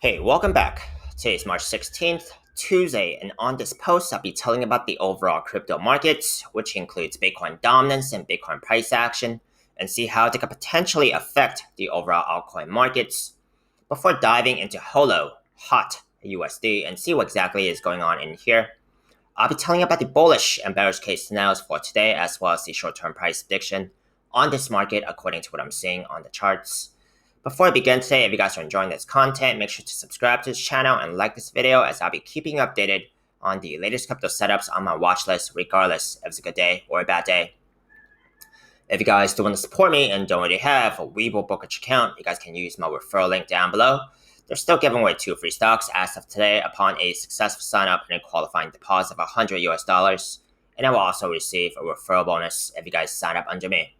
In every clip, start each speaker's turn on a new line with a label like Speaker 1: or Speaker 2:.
Speaker 1: Hey, welcome back. Today is March 16th, Tuesday, and on this post, I'll be telling about the overall crypto markets, which includes Bitcoin dominance and Bitcoin price action, and see how they could potentially affect the overall altcoin markets. Before diving into Holo, HOTUSD, and see what exactly is going on in here, I'll be telling you about the bullish and bearish case scenarios for today, as well as the short-term price prediction on this market according to what I'm seeing on the charts. Before I begin today, if you guys are enjoying this content, make sure to subscribe to this channel and like this video as I'll be keeping you updated on the latest crypto setups on my watch list regardless if it's a good day or a bad day. If you guys do want to support me and don't already have a Webull brokerage account, you guys can use my referral link down below. They're still giving away 2 free stocks as of today upon a successful sign up and a qualifying deposit of $100 and I will also receive a referral bonus if you guys sign up under me.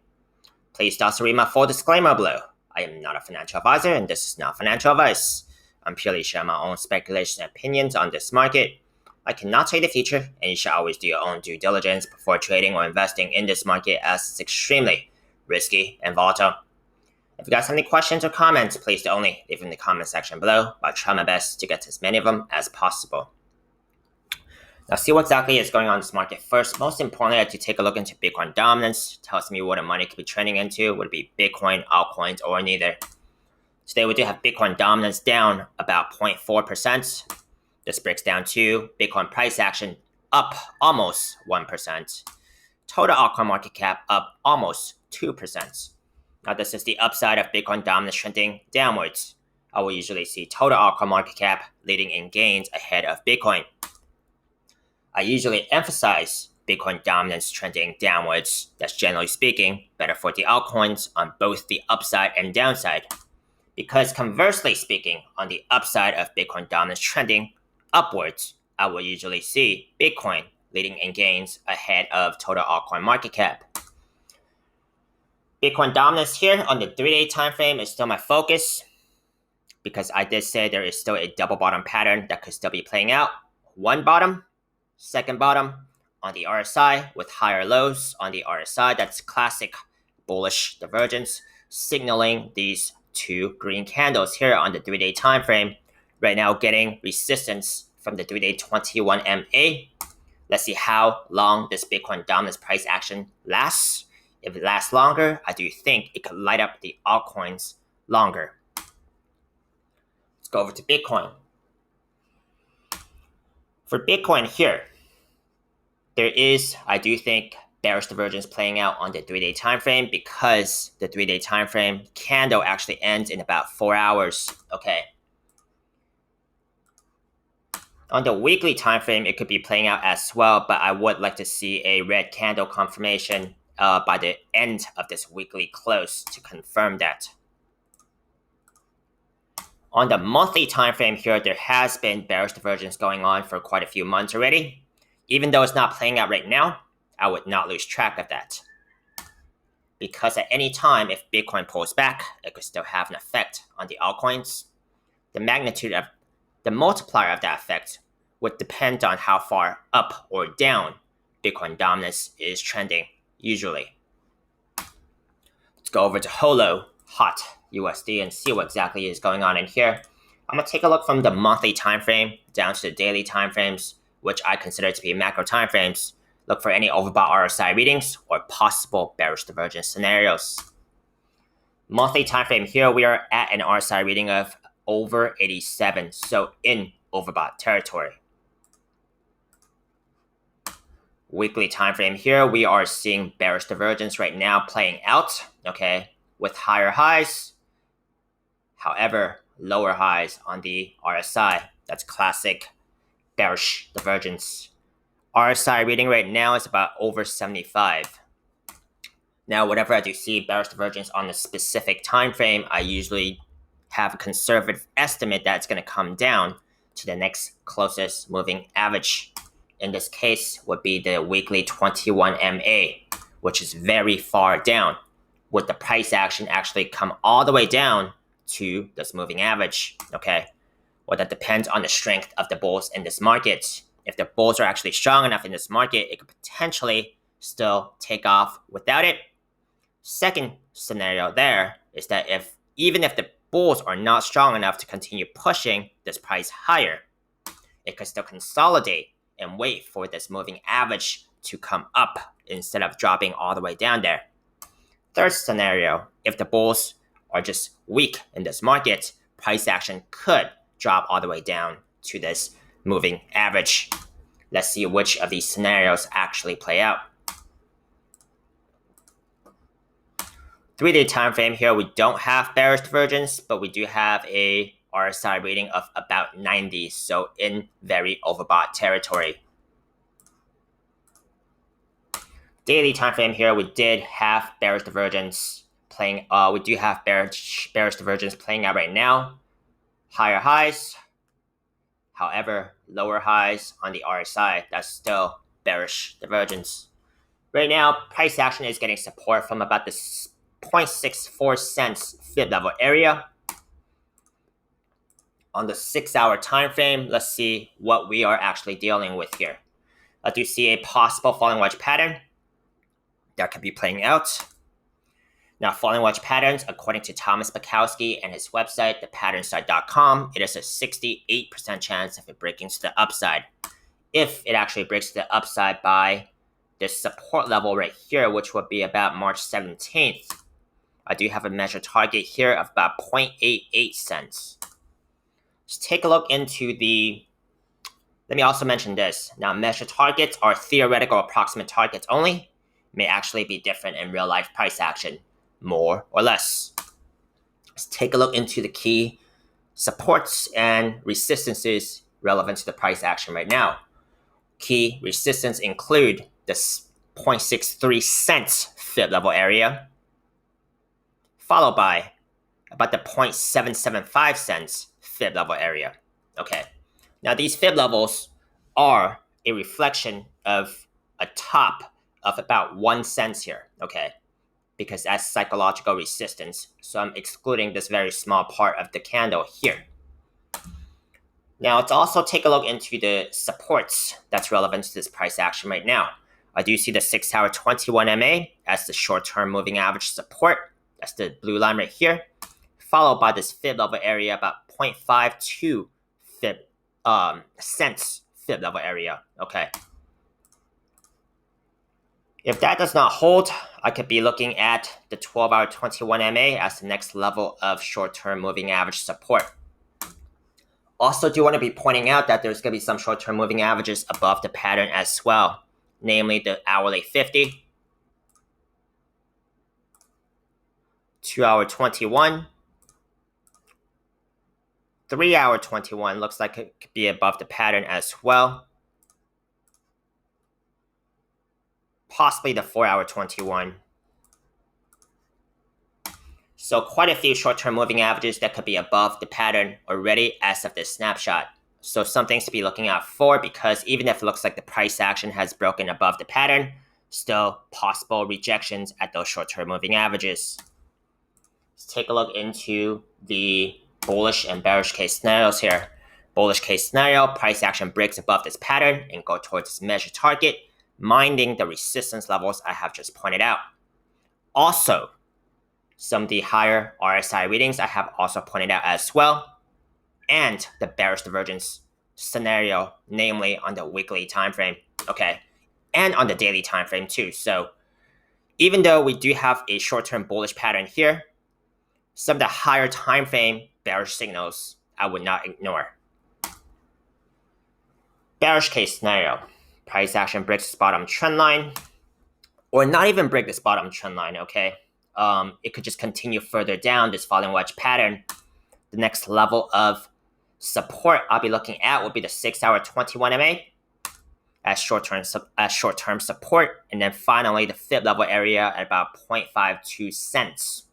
Speaker 1: Please also read my full disclaimer below. I am not a financial advisor and this is not financial advice. I'm purely sharing my own speculation and opinions on this market. I cannot tell you the future and you should always do your own due diligence before trading or investing in this market as it's extremely risky and volatile. If you guys have any questions or comments, please do only leave them in the comment section below. I'll try my best to get to as many of them as possible. Now, see what exactly is going on in this market first. Most importantly, I have to take a look into Bitcoin dominance. Tells me what the money could be trending into. Would it be Bitcoin, altcoins, or neither? Today, we do have Bitcoin dominance down about 0.4%. This breaks down to Bitcoin price action up almost 1%. Total altcoin market cap up almost 2%. Now, this is the upside of Bitcoin dominance trending downwards. I will usually see total altcoin market cap leading in gains ahead of Bitcoin. I usually emphasize Bitcoin dominance trending downwards. That's generally speaking better for the altcoins on both the upside and downside. Because conversely speaking, on the upside of Bitcoin dominance trending upwards, I will usually see Bitcoin leading in gains ahead of total altcoin market cap. Bitcoin dominance here on the 3-day time frame is still my focus because I did say there is still a double bottom pattern that could still be playing out. One bottom, second bottom on the RSI with higher lows on the RSI. That's classic bullish divergence, signaling these 2 green candles here on the 3-day time frame. Right now getting resistance from the 3-day 21 MA. Let's see how long this Bitcoin dominance price action lasts. If it lasts longer, I do think it could light up the altcoins longer. Let's go over to Bitcoin. For Bitcoin here, there is, I do think, bearish divergence playing out on the 3-day time frame because the 3-day time frame candle actually ends in about 4 hours. Okay. On the weekly time frame, it could be playing out as well, but I would like to see a red candle confirmation by the end of this weekly close to confirm that. On the monthly time frame here, there has been bearish divergence going on for quite a few months already. Even though it's not playing out right now, I would not lose track of that. Because at any time, if Bitcoin pulls back, it could still have an effect on the altcoins. The magnitude of the multiplier of that effect would depend on how far up or down Bitcoin dominance is trending, usually. Let's go over to Holo, HOTUSD, and see what exactly is going on in here. I'm going to take a look from the monthly time frame down to the daily time frames, which I consider to be macro time frames. Look for any overbought RSI readings or possible bearish divergence scenarios. Monthly time frame here, we are at an RSI reading of over 87, so in overbought territory. Weekly time frame here, we are seeing bearish divergence right now playing out, okay, with higher highs, however, lower highs on the RSI. That's classic bearish divergence. RSI reading right now is about over 75. Now, whenever I do see bearish divergence on a specific time frame, I usually have a conservative estimate that it's going to come down to the next closest moving average. In this case, would be the weekly 21 MA, which is very far down. Would the price action actually come all the way down to this moving average? Okay. Well, that depends on the strength of the bulls in this market. If the bulls are actually strong enough in this market, it could potentially still take off without it. Second scenario there is that even if the bulls are not strong enough to continue pushing this price higher, it could still consolidate and wait for this moving average to come up instead of dropping all the way down there. Third scenario, if the bulls are just weak in this market, price action could drop all the way down to this moving average. Let's see which of these scenarios actually play out. 3-day time frame here, we don't have bearish divergence, but we do have a RSI rating of about 90, so in very overbought territory. Daily time frame here, we did have bearish divergence playing. We do have bearish divergence playing out right now. Higher highs, however, lower highs on the RSI. That's still bearish divergence. Right now, price action is getting support from about the 0.64 cents fib level area. On the 6-hour time frame, let's see what we are actually dealing with here. I do see a possible falling wedge pattern that could be playing out. Now, falling wedge patterns, according to Thomas Bukowski and his website, thepatternSite.com, it is a 68% chance of it breaking to the upside. If it actually breaks to the upside by this support level right here, which would be about March 17th, I do have a measured target here of about 0.88 cents. Let's take a look into the... Let me also mention this. Now, measured targets are theoretical approximate targets only. May actually be different in real life price action, more or less. Let's take a look into the key supports and resistances relevant to the price action right now. Key resistance include the 0.63 cents fib level area, followed by about the 0.775 cents fib level area. Okay, now these fib levels are a reflection of a top of about 1 cent here, okay? Because that's psychological resistance. So I'm excluding this very small part of the candle here. Now let's also take a look into the supports that's relevant to this price action right now. I do see the 6-hour 21 MA as the short-term moving average support. That's the blue line right here. Followed by this fib level area about 0.52 cents fib level area, okay? If that does not hold, I could be looking at the 12-hour 21 MA as the next level of short-term moving average support. Also do want to be pointing out that there's going to be some short-term moving averages above the pattern as well, namely the hourly 50, 2-hour 21, 3-hour 21 looks like it could be above the pattern as well. Possibly the 4-hour 21. So quite a few short-term moving averages that could be above the pattern already as of this snapshot. So some things to be looking out for, because even if it looks like the price action has broken above the pattern, still possible rejections at those short-term moving averages. Let's take a look into the bullish and bearish case scenarios here. Bullish case scenario, price action breaks above this pattern and go towards its measured target, minding the resistance levels I have just pointed out. Also, some of the higher RSI readings I have also pointed out as well, and the bearish divergence scenario, namely on the weekly time frame, okay, and on the daily time frame too. So even though we do have a short-term bullish pattern here, some of the higher time frame bearish signals I would not ignore. Bearish case scenario, price action breaks this bottom trend line, or not even break this bottom trend line, okay? It could just continue further down this falling wedge pattern. The next level of support I'll be looking at will be the 6-hour 21 MA as short-term support, and then finally the fib level area at about 0.52 cents.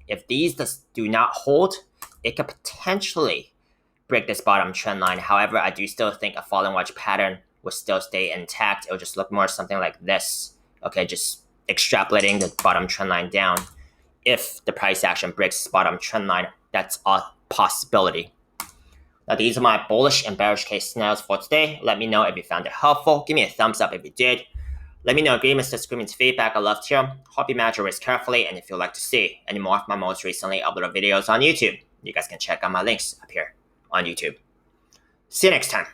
Speaker 1: If these do not hold, it could potentially break this bottom trend line. However, I do still think a falling wedge pattern will still stay intact. It will just look more something like this. Okay, just extrapolating the bottom trend line down. If the price action breaks this bottom trend line, that's a possibility. Now, these are my bullish and bearish case scenarios for today. Let me know if you found it helpful. Give me a thumbs up if you did. Let me know agreements, disagreements, feedback. I love to hear. Hope you manage your risk carefully, and if you'd like to see any more of my most recently uploaded videos on YouTube. You guys can check out my links up here on YouTube. See you next time.